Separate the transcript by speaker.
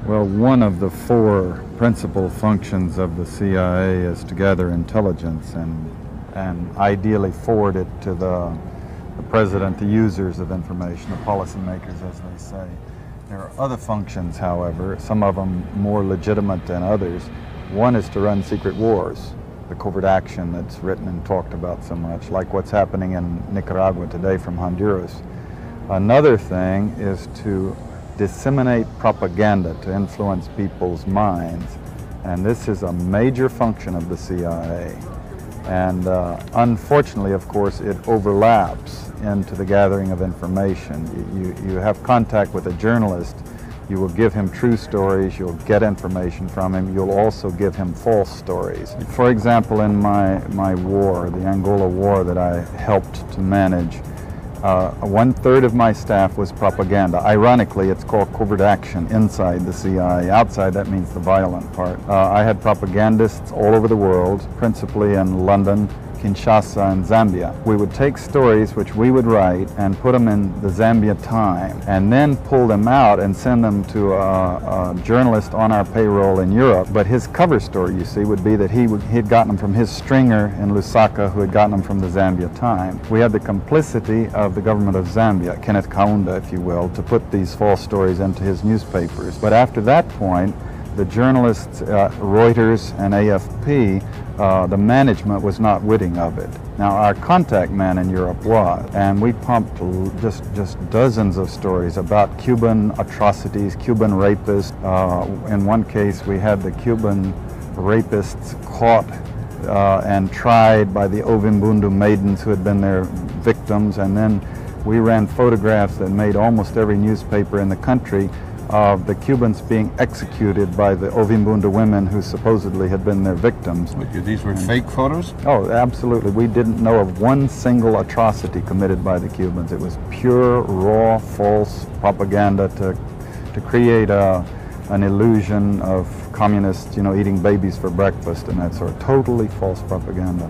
Speaker 1: Well, one of the four principal functions of the CIA is to gather intelligence and ideally forward it to the president, the users of information, the policymakers, as they say. There are other functions, however, some of them more legitimate than others. One is to run secret wars, the covert action that's written and talked about so much, like what's happening in Nicaragua today from Honduras. Another thing is to disseminate propaganda to influence people's minds, and this is a major function of the CIA. And unfortunately, of course, it overlaps into the gathering of information. You have contact with a journalist, you will give him true stories, you'll get information from him, you'll also give him false stories. For example, in my war, the Angola war that I helped to manage, 1/3 of my staff was propaganda. Ironically, it's called covert action inside the CIA. Outside, that means the violent part. I had propagandists all over the world, principally in London, Kinshasa, and Zambia. We would take stories which we would write and put them in the Zambia Time, and then pull them out and send them to a journalist on our payroll in Europe. But his cover story, you see, would be that he'd gotten them from his stringer in Lusaka, who had gotten them from the Zambia Time. We had the complicity of the government of Zambia, Kenneth Kaunda, if you will, to put these false stories into his newspapers. But after that point, the journalists, Reuters and AFP, the management was not witting of it. Now, our contact man in Europe was, and we pumped just dozens of stories about Cuban atrocities, Cuban rapists. In one case, we had the Cuban rapists caught and tried by the Ovimbundu maidens who had been their victims, and then we ran photographs that made almost every newspaper in the country of the Cubans being executed by the Ovimbundu women who supposedly had been their victims.
Speaker 2: But these were fake photos?
Speaker 1: Oh, absolutely. We didn't know of one single atrocity committed by the Cubans. It was pure, raw, false propaganda to create an illusion of communists, eating babies for breakfast and that sort of totally false propaganda.